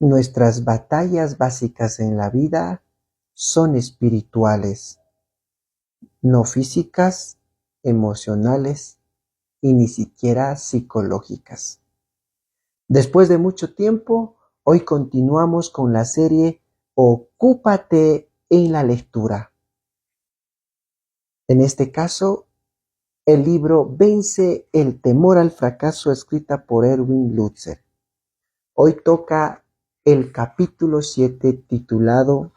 Nuestras batallas básicas en la vida son espirituales, no físicas, emocionales y ni siquiera psicológicas. Después de mucho tiempo, hoy continuamos con la serie Ocúpate en la lectura. En este caso, el libro Vence el temor al fracaso, escrita por Erwin Lutzer. Hoy toca el capítulo 7 titulado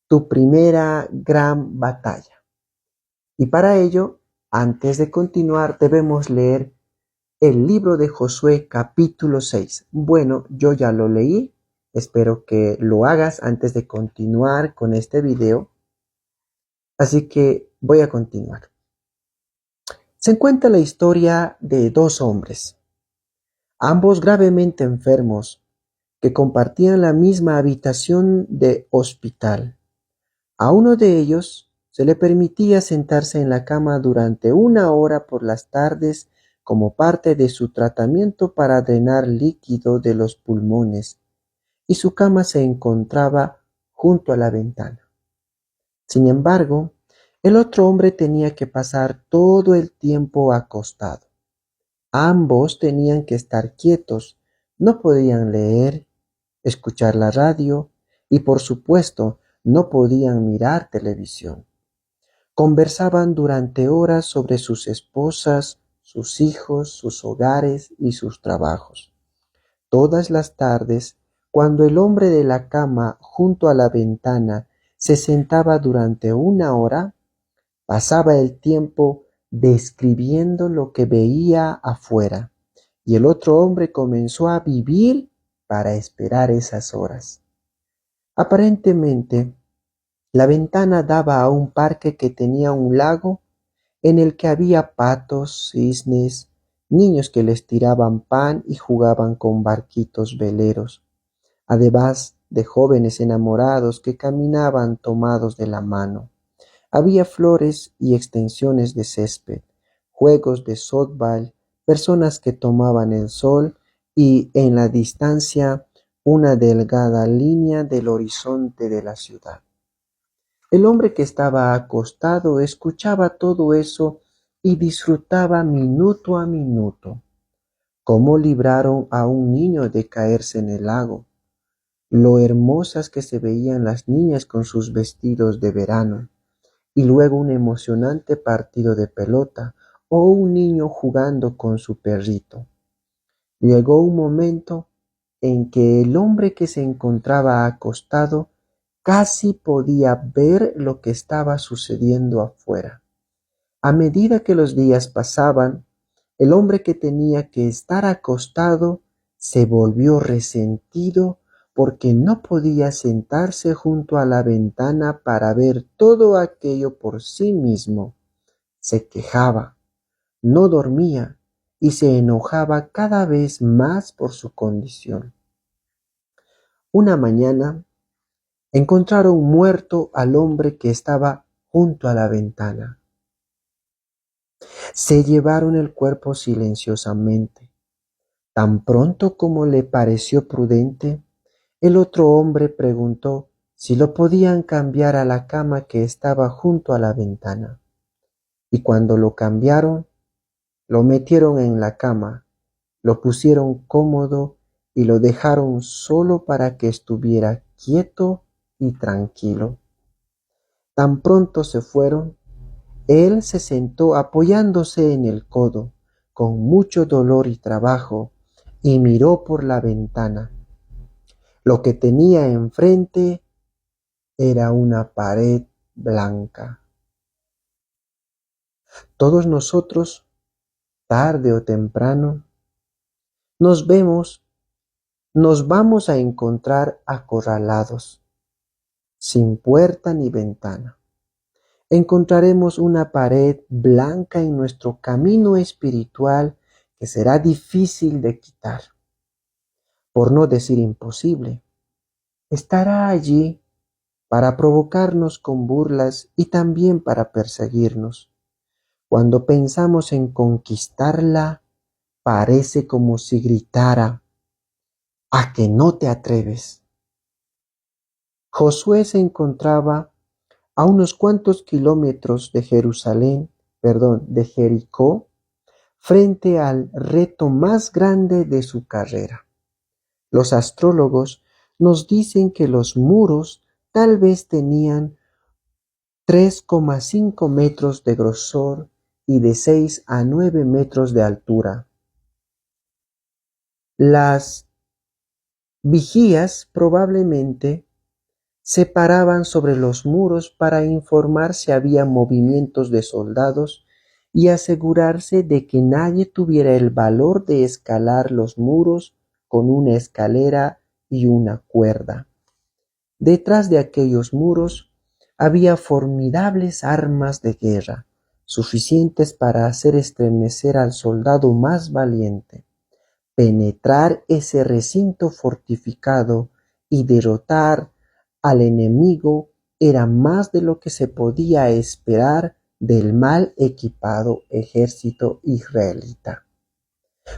Tu primera gran batalla. Y para ello, antes de continuar, debemos leer el libro de Josué capítulo 6. Bueno, yo ya lo leí. Espero que lo hagas antes de continuar con este video. Así que voy a continuar. Se cuenta la historia de dos hombres, ambos gravemente enfermos, que compartían la misma habitación de hospital. A uno de ellos se le permitía sentarse en la cama durante 1 hora por las tardes como parte de su tratamiento para drenar líquido de los pulmones, y su cama se encontraba junto a la ventana. Sin embargo, el otro hombre tenía que pasar todo el tiempo acostado. Ambos tenían que estar quietos, no podían leer, escuchar la radio y, por supuesto, no podían mirar televisión. Conversaban durante horas sobre sus esposas, sus hijos, sus hogares y sus trabajos. Todas las tardes, cuando el hombre de la cama junto a la ventana se sentaba durante 1 hora, pasaba el tiempo describiendo lo que veía afuera, y el otro hombre comenzó a vivir para esperar esas horas. Aparentemente, la ventana daba a un parque que tenía un lago en el que había patos, cisnes, niños que les tiraban pan y jugaban con barquitos veleros, además de jóvenes enamorados que caminaban tomados de la mano. Había flores y extensiones de césped, juegos de softball, personas que tomaban el sol y, en la distancia, una delgada línea del horizonte de la ciudad. El hombre que estaba acostado escuchaba todo eso y disfrutaba minuto a minuto. Cómo libraron a un niño de caerse en el lago, lo hermosas que se veían las niñas con sus vestidos de verano, y luego un emocionante partido de pelota o un niño jugando con su perrito. Llegó un momento en que el hombre que se encontraba acostado casi podía ver lo que estaba sucediendo afuera. A medida que los días pasaban, el hombre que tenía que estar acostado se volvió resentido porque no podía sentarse junto a la ventana para ver todo aquello por sí mismo. Se quejaba, no dormía y se enojaba cada vez más por su condición. Una mañana encontraron muerto al hombre que estaba junto a la ventana. Se llevaron el cuerpo silenciosamente. Tan pronto como le pareció prudente, el otro hombre preguntó si lo podían cambiar a la cama que estaba junto a la ventana. Y cuando lo cambiaron, lo metieron en la cama, lo pusieron cómodo y lo dejaron solo para que estuviera quieto y tranquilo. Tan pronto se fueron, él se sentó apoyándose en el codo, con mucho dolor y trabajo, y miró por la ventana. Lo que tenía enfrente era una pared blanca. Todos nosotros, tarde o temprano, nos vamos a encontrar acorralados, sin puerta ni ventana. Encontraremos una pared blanca en nuestro camino espiritual que será difícil de quitar, por no decir imposible. Estará allí para provocarnos con burlas y también para perseguirnos. Cuando pensamos en conquistarla, parece como si gritara: ¿A que no te atreves? Josué se encontraba a unos cuantos kilómetros de de Jericó, frente al reto más grande de su carrera. Los astrólogos nos dicen que los muros tal vez tenían 3,5 metros de grosor y de 6 a 9 metros de altura. Las vigías probablemente se paraban sobre los muros para informar si había movimientos de soldados y asegurarse de que nadie tuviera el valor de escalar los muros con una escalera y una cuerda. Detrás de aquellos muros había formidables armas de guerra, suficientes para hacer estremecer al soldado más valiente. Penetrar ese recinto fortificado y derrotar al enemigo era más de lo que se podía esperar del mal equipado ejército israelita.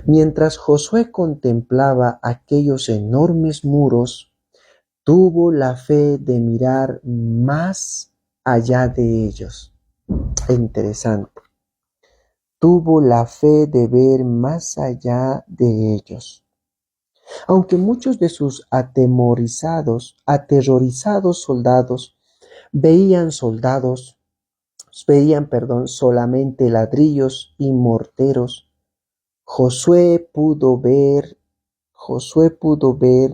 Mientras Josué contemplaba aquellos enormes muros, tuvo la fe de mirar más allá de ellos. Interesante. Tuvo la fe de ver más allá de ellos. Aunque muchos de sus aterrorizados soldados veían solamente ladrillos y morteros, Josué pudo ver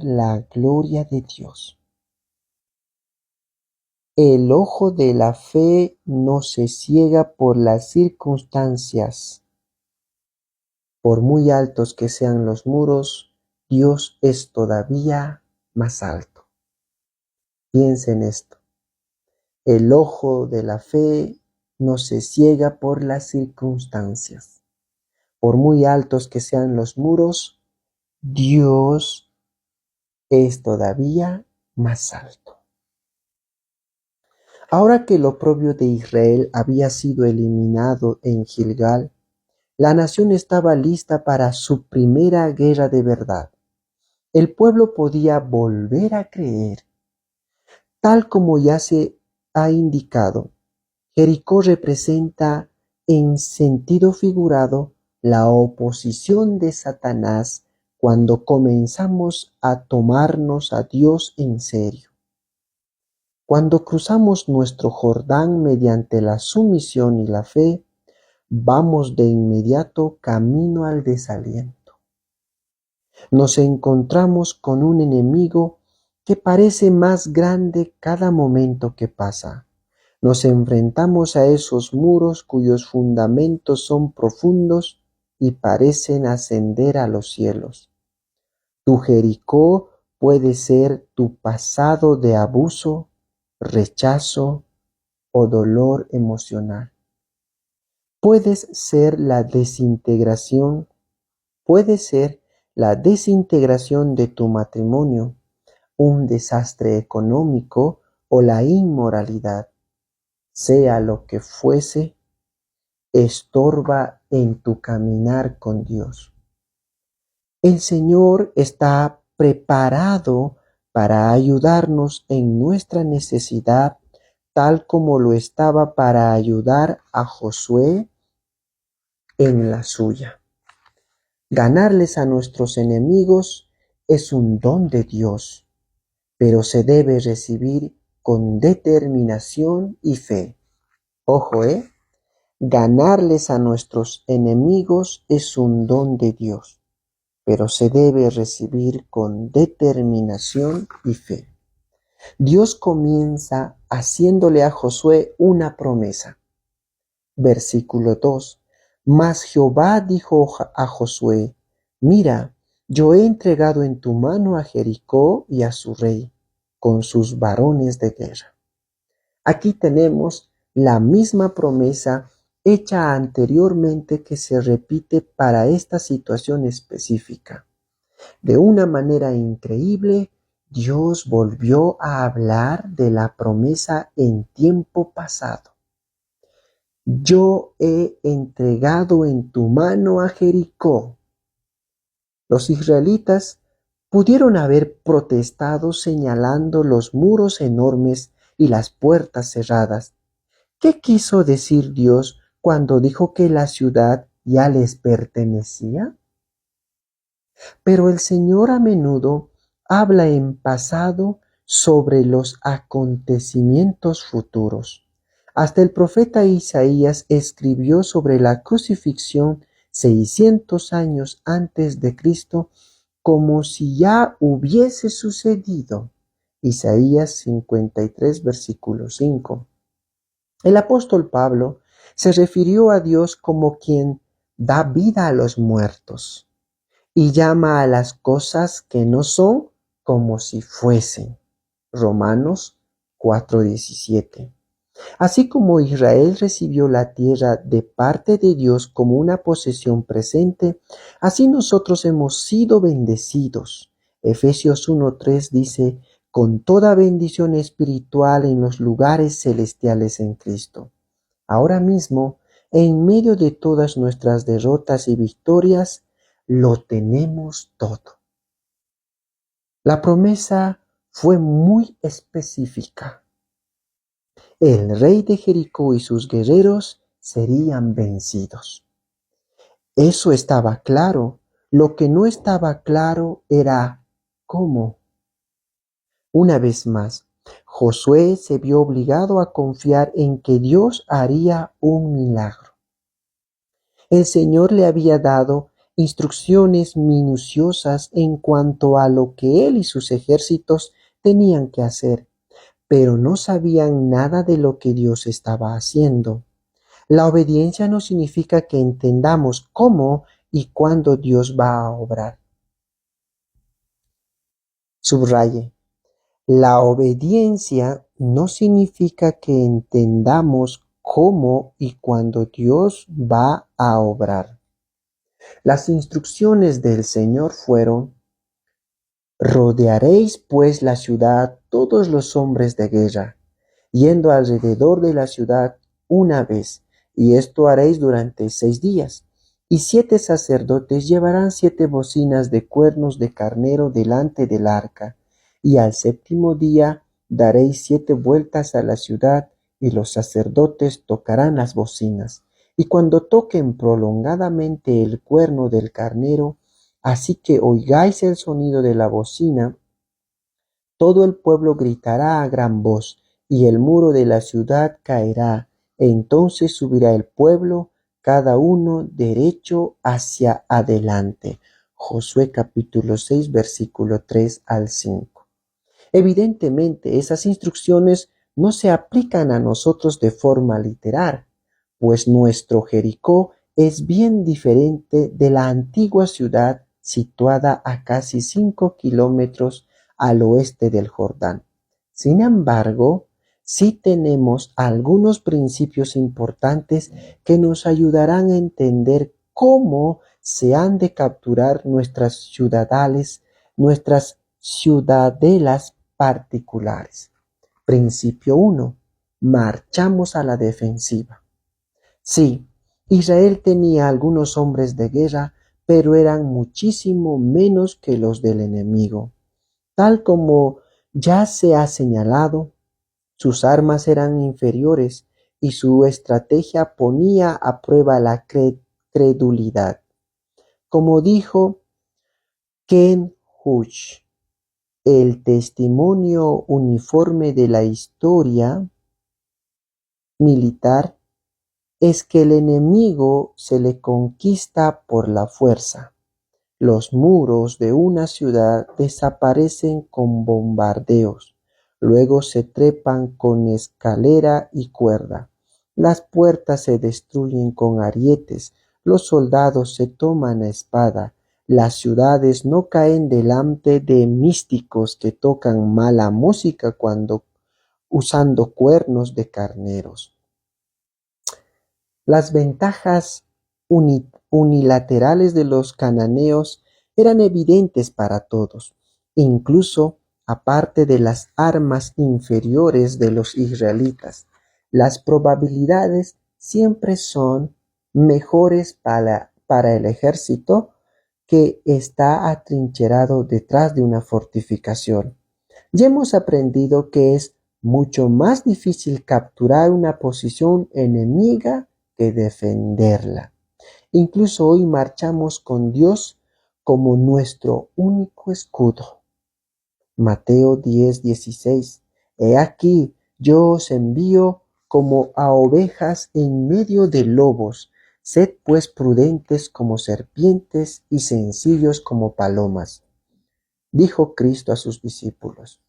la gloria de Dios. El ojo de la fe no se ciega por las circunstancias. Por muy altos que sean los muros, Dios es todavía más alto. Piensa en esto. El ojo de la fe no se ciega por las circunstancias. Por muy altos que sean los muros, Dios es todavía más alto. Ahora que el oprobio de Israel había sido eliminado en Gilgal, la nación estaba lista para su primera guerra de verdad. El pueblo podía volver a creer. Tal como ya se ha indicado, Jericó representa en sentido figurado la oposición de Satanás cuando comenzamos a tomarnos a Dios en serio. Cuando cruzamos nuestro Jordán mediante la sumisión y la fe, vamos de inmediato camino al desaliento. Nos encontramos con un enemigo que parece más grande cada momento que pasa. Nos enfrentamos a esos muros cuyos fundamentos son profundos y parecen ascender a los cielos. Tu Jericó puede ser tu pasado de abuso, rechazo o dolor emocional. Puede ser la desintegración de tu matrimonio, un desastre económico o la inmoralidad. Sea lo que fuese, estorba en tu caminar con Dios. El Señor está preparado para ayudarnos en nuestra necesidad, tal como lo estaba para ayudar a Josué en la suya. Ganarles a nuestros enemigos es un don de Dios, pero se debe recibir con determinación y fe. Ojo, ganarles a nuestros enemigos es un don de Dios, pero se debe recibir con determinación y fe. Dios comienza haciéndole a Josué una promesa. Versículo 2. Mas Jehová dijo a Josué: mira, yo he entregado en tu mano a Jericó y a su rey, con sus varones de guerra. Aquí tenemos la misma promesa hecha anteriormente que se repite para esta situación específica. De una manera increíble, Dios volvió a hablar de la promesa en tiempo pasado. Yo he entregado en tu mano a Jericó. Los israelitas Pudieron haber protestado señalando los muros enormes y las puertas cerradas. ¿Qué quiso decir Dios cuando dijo que la ciudad ya les pertenecía? Pero el Señor a menudo habla en pasado sobre los acontecimientos futuros. Hasta el profeta Isaías escribió sobre la crucifixión 600 años antes de Cristo como si ya hubiese sucedido. Isaías 53, versículo 5. El apóstol Pablo se refirió a Dios como quien da vida a los muertos y llama a las cosas que no son como si fuesen. Romanos 4:17. Así como Israel recibió la tierra de parte de Dios como una posesión presente, así nosotros hemos sido bendecidos. Efesios 1:3 dice, con toda bendición espiritual en los lugares celestiales en Cristo. Ahora mismo, en medio de todas nuestras derrotas y victorias, lo tenemos todo. La promesa fue muy específica. El rey de Jericó y sus guerreros serían vencidos. Eso estaba claro. Lo que no estaba claro era cómo. Una vez más, Josué se vio obligado a confiar en que Dios haría un milagro. El Señor le había dado instrucciones minuciosas en cuanto a lo que él y sus ejércitos tenían que hacer, pero no sabían nada de lo que Dios estaba haciendo. La obediencia no significa que entendamos cómo y cuándo Dios va a obrar. Subraye, la obediencia no significa que entendamos cómo y cuándo Dios va a obrar. Las instrucciones del Señor fueron: rodearéis pues la ciudad todos los hombres de guerra, yendo alrededor de la ciudad una vez, y esto haréis durante 6 días. Y 7 sacerdotes llevarán 7 bocinas de cuernos de carnero delante del arca, y al 7º día daréis 7 vueltas a la ciudad, y los sacerdotes tocarán las bocinas. Y cuando toquen prolongadamente el cuerno del carnero, así que oigáis el sonido de la bocina, todo el pueblo gritará a gran voz, y el muro de la ciudad caerá. Entonces subirá el pueblo, cada uno derecho hacia adelante. Josué capítulo 6, versículo 3 al 5. Evidentemente, esas instrucciones no se aplican a nosotros de forma literal, pues nuestro Jericó es bien diferente de la antigua ciudad situada a casi 5 kilómetros al oeste del Jordán. Sin embargo, sí tenemos algunos principios importantes que nos ayudarán a entender cómo se han de capturar nuestras ciudadelas particulares. Principio 1. Marchamos a la defensiva. Sí, Israel tenía algunos hombres de guerra, pero eran muchísimo menos que los del enemigo. Tal como ya se ha señalado, sus armas eran inferiores y su estrategia ponía a prueba la credulidad. Como dijo Ken Hughes, el testimonio uniforme de la historia militar es que el enemigo se le conquista por la fuerza. Los muros de una ciudad desaparecen con bombardeos, luego se trepan con escalera y cuerda. Las puertas se destruyen con arietes, los soldados se toman a espada. Las ciudades no caen delante de místicos que tocan mala música usando cuernos de carneros. Las ventajas unilaterales de los cananeos eran evidentes para todos, incluso aparte de las armas inferiores de los israelitas. Las probabilidades siempre son mejores para el ejército que está atrincherado detrás de una fortificación. Ya hemos aprendido que es mucho más difícil capturar una posición enemiga que defenderla. Incluso hoy marchamos con Dios como nuestro único escudo. Mateo 10:16. He aquí, yo os envío como a ovejas en medio de lobos. Sed pues prudentes como serpientes y sencillos como palomas, dijo Cristo a sus discípulos.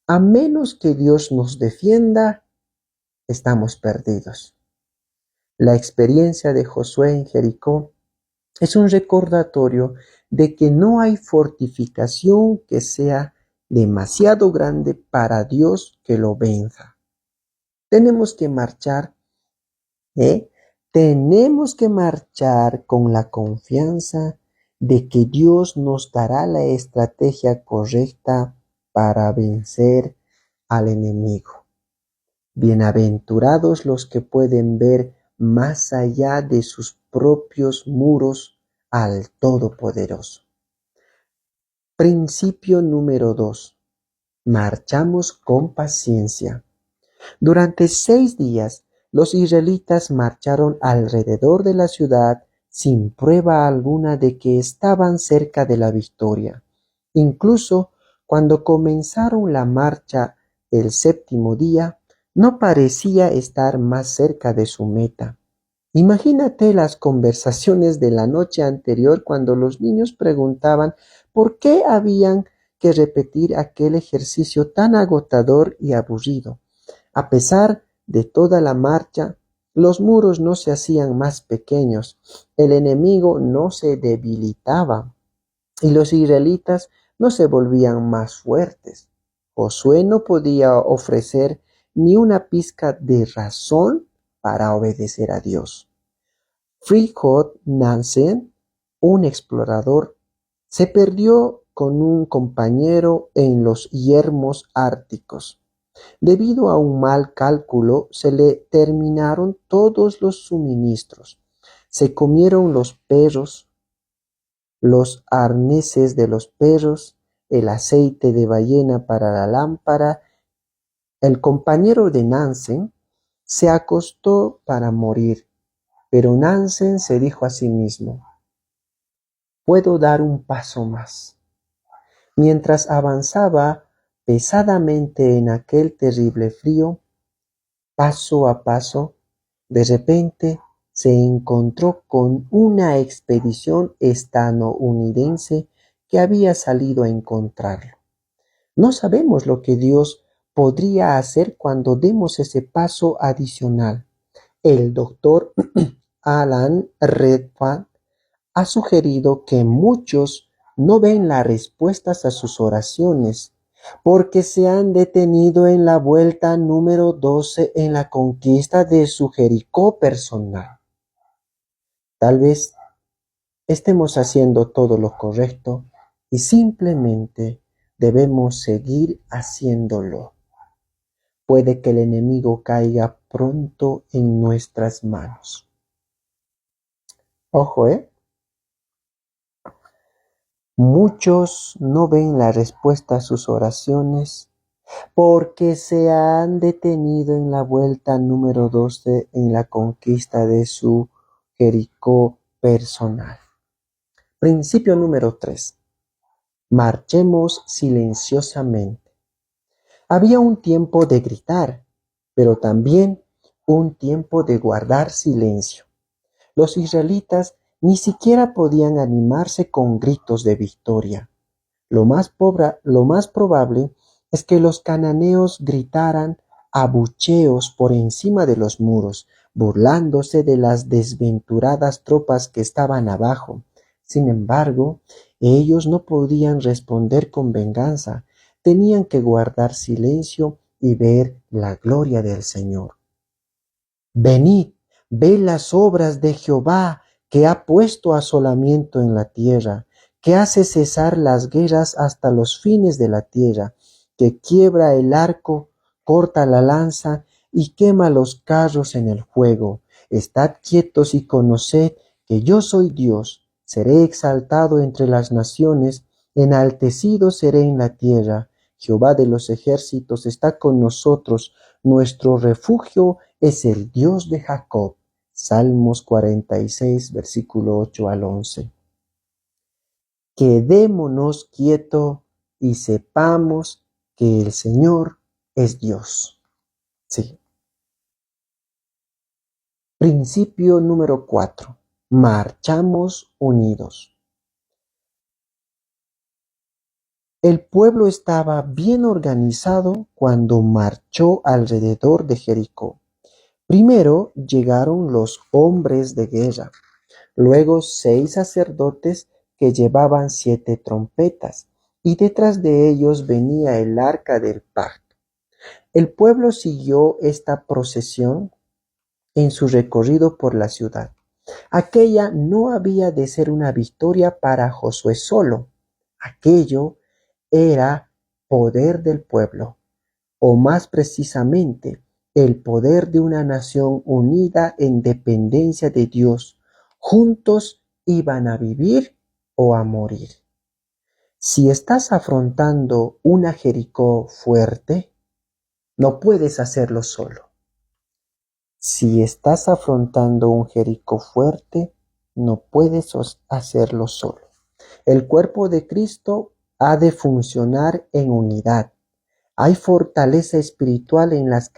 A menos que Dios nos defienda, estamos perdidos. La experiencia de Josué en Jericó es un recordatorio de que no hay fortificación que sea demasiado grande para Dios que lo venza. Tenemos que marchar, ¿eh? Tenemos que marchar con la confianza de que Dios nos dará la estrategia correcta para vencer al enemigo. Bienaventurados los que pueden ver más allá de sus propios muros al Todopoderoso. Principio número 2. Marchamos con paciencia. Durante 6 días, los israelitas marcharon alrededor de la ciudad sin prueba alguna de que estaban cerca de la victoria. Incluso cuando comenzaron la marcha el 7º día, no parecía estar más cerca de su meta. Imagínate las conversaciones de la noche anterior cuando los niños preguntaban por qué habían que repetir aquel ejercicio tan agotador y aburrido. A pesar de toda la marcha, los muros no se hacían más pequeños, el enemigo no se debilitaba y los israelitas no se volvían más fuertes. Josué no podía ofrecer ni una pizca de razón para obedecer a Dios. Fridtjof Nansen, un explorador, se perdió con un compañero en los yermos árticos. Debido a un mal cálculo, se le terminaron todos los suministros. Se comieron los perros, los arneses de los perros, el aceite de ballena para la lámpara. El compañero de Nansen se acostó para morir, pero Nansen se dijo a sí mismo: puedo dar un paso más. Mientras avanzaba pesadamente en aquel terrible frío, paso a paso, de repente se encontró con una expedición estadounidense que había salido a encontrarlo. No sabemos lo que Dios podría hacer cuando demos ese paso adicional. El doctor Alan Redpath ha sugerido que muchos no ven las respuestas a sus oraciones porque se han detenido en la vuelta número 12 en la conquista de su Jericó personal. Tal vez estemos haciendo todo lo correcto y simplemente debemos seguir haciéndolo. Puede que el enemigo caiga pronto en nuestras manos. Ojo, muchos no ven la respuesta a sus oraciones porque se han detenido en la vuelta número 12 en la conquista de su Jericó personal. Principio número 3. Marchemos silenciosamente. Había un tiempo de gritar, pero también un tiempo de guardar silencio. Los israelitas ni siquiera podían animarse con gritos de victoria. Lo más probable es que los cananeos gritaran abucheos por encima de los muros, burlándose de las desventuradas tropas que estaban abajo. Sin embargo, ellos no podían responder con venganza, tenían que guardar silencio y ver la gloria del Señor. Venid, ved las obras de Jehová, que ha puesto asolamiento en la tierra, que hace cesar las guerras hasta los fines de la tierra, que quiebra el arco, corta la lanza y quema los carros en el fuego. Estad quietos y conoced que yo soy Dios. Seré exaltado entre las naciones, enaltecido seré en la tierra. Jehová de los ejércitos está con nosotros, nuestro refugio es el Dios de Jacob. Salmos 46, versículo 8 al 11. Quedémonos quietos y sepamos que el Señor es Dios. Sí. Principio número 4. Marchamos unidos. El pueblo estaba bien organizado cuando marchó alrededor de Jericó. Primero llegaron los hombres de guerra, luego 6 sacerdotes que llevaban 7 trompetas, y detrás de ellos venía el arca del pacto. El pueblo siguió esta procesión en su recorrido por la ciudad. Aquella no había de ser una victoria para Josué solo. Aquello era poder del pueblo, o más precisamente, el poder de una nación unida en dependencia de Dios. Juntos iban a vivir o a morir. Si estás afrontando una Jericó fuerte, no puedes hacerlo solo. Si estás afrontando un Jericó fuerte, no puedes hacerlo solo. El cuerpo de Cristo ha de funcionar en unidad. Hay fortaleza espiritual en las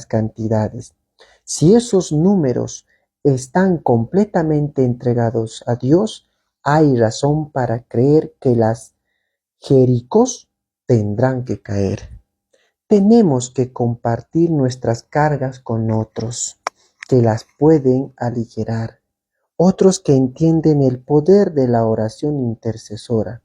cantidades. Si esos números están completamente entregados a Dios, hay razón para creer que las Jericós tendrán que caer. Tenemos que compartir nuestras cargas con otros que las pueden aligerar, otros que entienden el poder de la oración intercesora.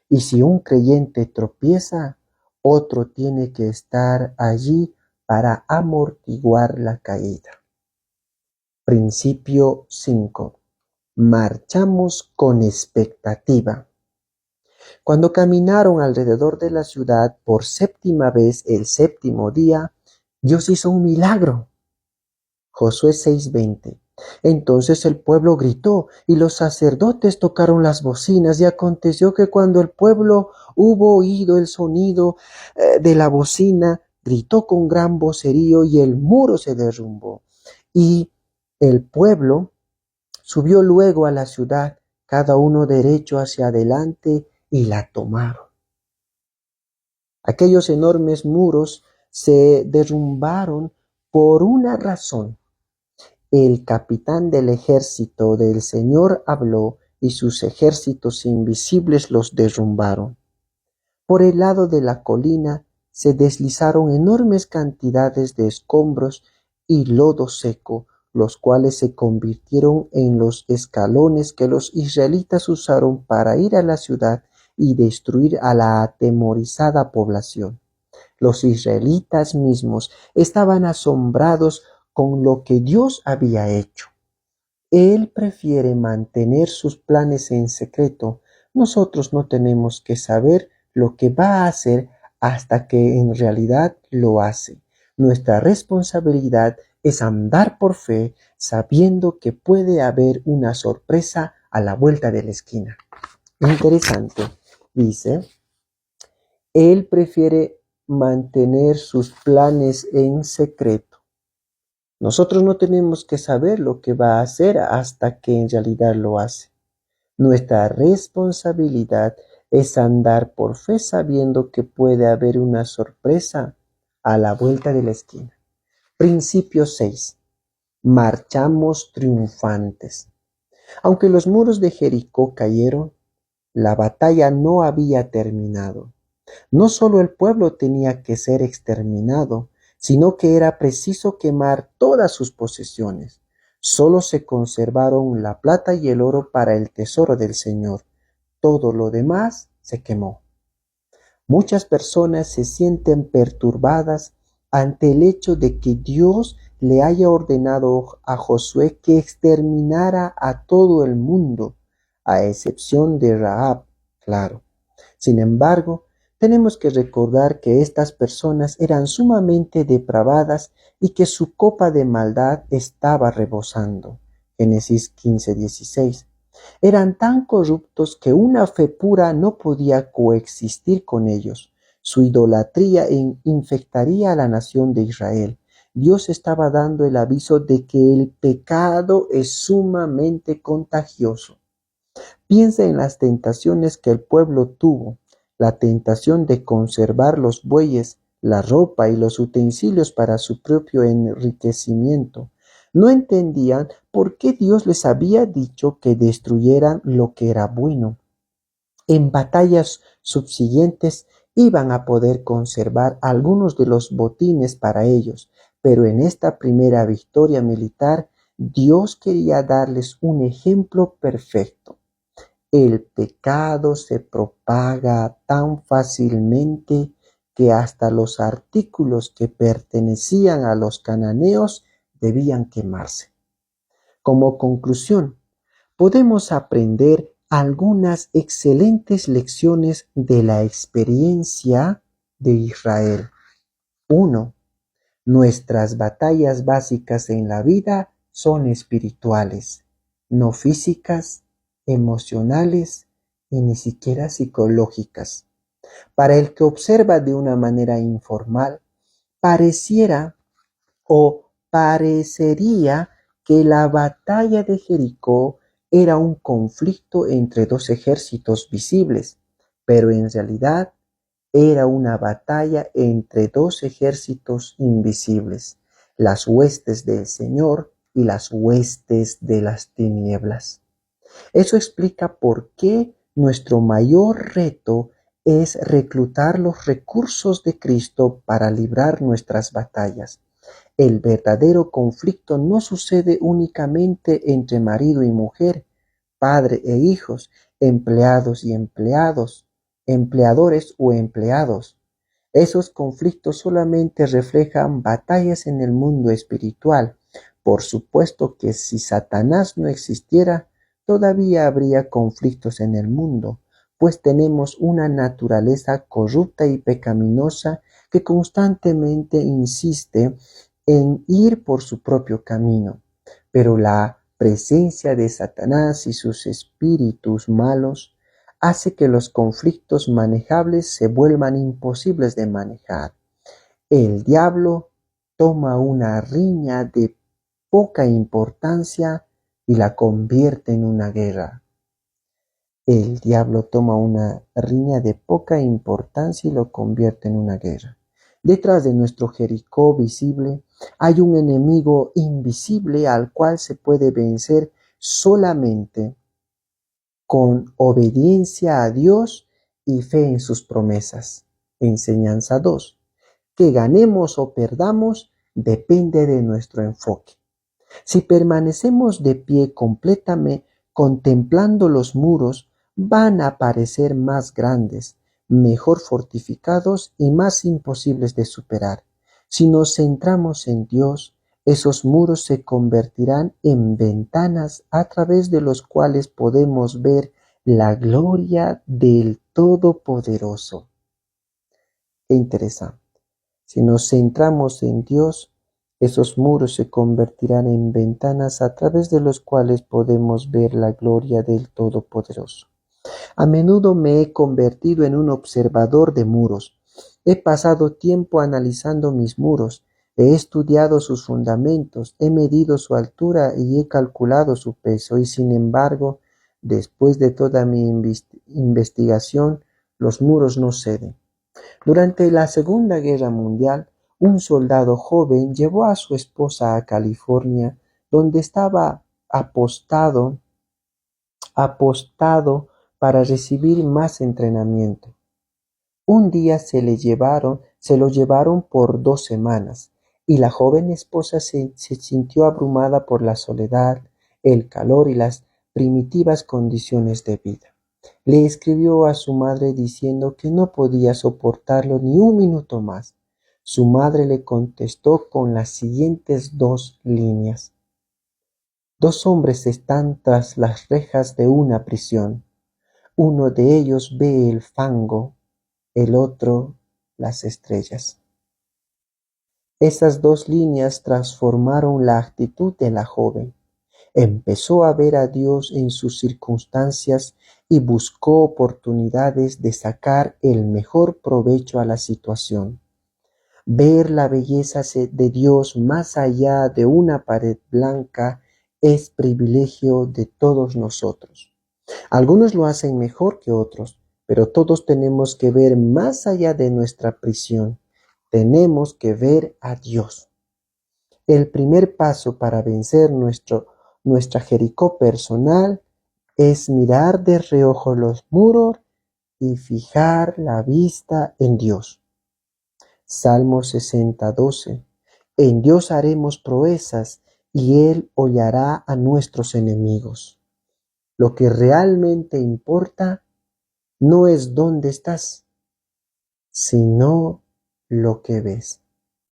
Y si un creyente tropieza, otro tiene que estar allí para amortiguar la caída. Principio 5. Marchamos con expectativa. Cuando caminaron alrededor de la ciudad por 7ª vez el 7º día, Dios hizo un milagro. Josué 6:20. Entonces el pueblo gritó y los sacerdotes tocaron las bocinas, y aconteció que cuando el pueblo hubo oído el sonido de la bocina, gritó con gran vocerío y el muro se derrumbó. Y el pueblo subió luego a la ciudad, cada uno derecho hacia adelante, y la tomaron. Aquellos enormes muros se derrumbaron por una razón. El capitán del ejército del Señor habló y sus ejércitos invisibles los derrumbaron. Por el lado de la colina se deslizaron enormes cantidades de escombros y lodo seco, los cuales se convirtieron en los escalones que los israelitas usaron para ir a la ciudad y destruir a la atemorizada población. Los israelitas mismos estaban asombrados con lo que Dios había hecho. Él prefiere mantener sus planes en secreto. Nosotros no tenemos que saber lo que va a hacer hasta que en realidad lo hace. Nuestra responsabilidad es andar por fe, sabiendo que puede haber una sorpresa a la vuelta de la esquina. Interesante. Dice, Él prefiere mantener sus planes en secreto. Nosotros no tenemos que saber lo que va a hacer hasta que en realidad lo hace. Nuestra responsabilidad es andar por fe sabiendo que puede haber una sorpresa a la vuelta de la esquina. Principio 6. Marchamos triunfantes. Aunque los muros de Jericó cayeron, la batalla no había terminado. No solo el pueblo tenía que ser exterminado, sino que era preciso quemar todas sus posesiones. Solo se conservaron la plata y el oro para el tesoro del Señor. Todo lo demás se quemó. Muchas personas se sienten perturbadas ante el hecho de que Dios le haya ordenado a Josué que exterminara a todo el mundo, a excepción de Rahab, claro. Sin embargo, tenemos que recordar que estas personas eran sumamente depravadas y que su copa de maldad estaba rebosando. Génesis 15:16. Eran tan corruptos que una fe pura no podía coexistir con ellos. Su idolatría infectaría a la nación de Israel. Dios estaba dando el aviso de que el pecado es sumamente contagioso. Piensa en las tentaciones que el pueblo tuvo, la tentación de conservar los bueyes, la ropa y los utensilios para su propio enriquecimiento. No entendían por qué Dios les había dicho que destruyeran lo que era bueno. En batallas subsiguientes iban a poder conservar algunos de los botines para ellos, pero en esta primera victoria militar Dios quería darles un ejemplo perfecto. El pecado se propaga tan fácilmente que hasta los artículos que pertenecían a los cananeos debían quemarse. Como conclusión, podemos aprender algunas excelentes lecciones de la experiencia de Israel. 1. Nuestras batallas básicas en la vida son espirituales, no físicas, emocionales y ni siquiera psicológicas. Para el que observa de una manera informal, pareciera o parecería que la batalla de Jericó era un conflicto entre dos ejércitos visibles, pero en realidad era una batalla entre dos ejércitos invisibles, las huestes del Señor y las huestes de las tinieblas. Eso explica por qué nuestro mayor reto es reclutar los recursos de Cristo para librar nuestras batallas. El verdadero conflicto no sucede únicamente entre marido y mujer, padre e hijos, empleados y empleados, empleadores o empleados. Esos conflictos solamente reflejan batallas en el mundo espiritual. Por supuesto que si Satanás no existiera, todavía habría conflictos en el mundo, pues tenemos una naturaleza corrupta y pecaminosa que constantemente insiste en ir por su propio camino. Pero la presencia de Satanás y sus espíritus malos hace que los conflictos manejables se vuelvan imposibles de manejar. El diablo toma una riña de poca importancia y la convierte en una guerra. El diablo toma una riña de poca importancia y lo convierte en una guerra. Detrás de nuestro Jericó visible hay un enemigo invisible al cual se puede vencer solamente con obediencia a Dios y fe en sus promesas. Enseñanza 2. Que ganemos o perdamos depende de nuestro enfoque. Si permanecemos de pie completamente contemplando los muros, van a parecer más grandes, mejor fortificados y más imposibles de superar. Si nos centramos en Dios, esos muros se convertirán en ventanas a través de los cuales podemos ver la gloria del Todopoderoso. Qué interesante. Si nos centramos en Dios, esos muros se convertirán en ventanas a través de los cuales podemos ver la gloria del Todopoderoso. A menudo me he convertido en un observador de muros. He pasado tiempo analizando mis muros, he estudiado sus fundamentos, he medido su altura y he calculado su peso y sin embargo, después de toda mi investigación, los muros no ceden. Durante la Segunda Guerra Mundial, un soldado joven llevó a su esposa a California, donde estaba apostado para recibir más entrenamiento. Un día se lo llevaron por 2 semanas, y la joven esposa se sintió abrumada por la soledad, el calor y las primitivas condiciones de vida. Le escribió a su madre diciendo que no podía soportarlo ni un minuto más. Su madre le contestó con las siguientes 2 líneas: 2 hombres están tras las rejas de una prisión. Uno de ellos ve el fango, el otro las estrellas. Esas 2 líneas transformaron la actitud de la joven. Empezó a ver a Dios en sus circunstancias y buscó oportunidades de sacar el mejor provecho a la situación. Ver la belleza de Dios más allá de una pared blanca es privilegio de todos nosotros. Algunos lo hacen mejor que otros, pero todos tenemos que ver más allá de nuestra prisión. Tenemos que ver a Dios. El primer paso para vencer nuestra Jericó personal es mirar de reojo los muros y fijar la vista en Dios. Salmo 60:12. En Dios haremos proezas y Él hollará a nuestros enemigos. Lo que realmente importa no es dónde estás, sino lo que ves.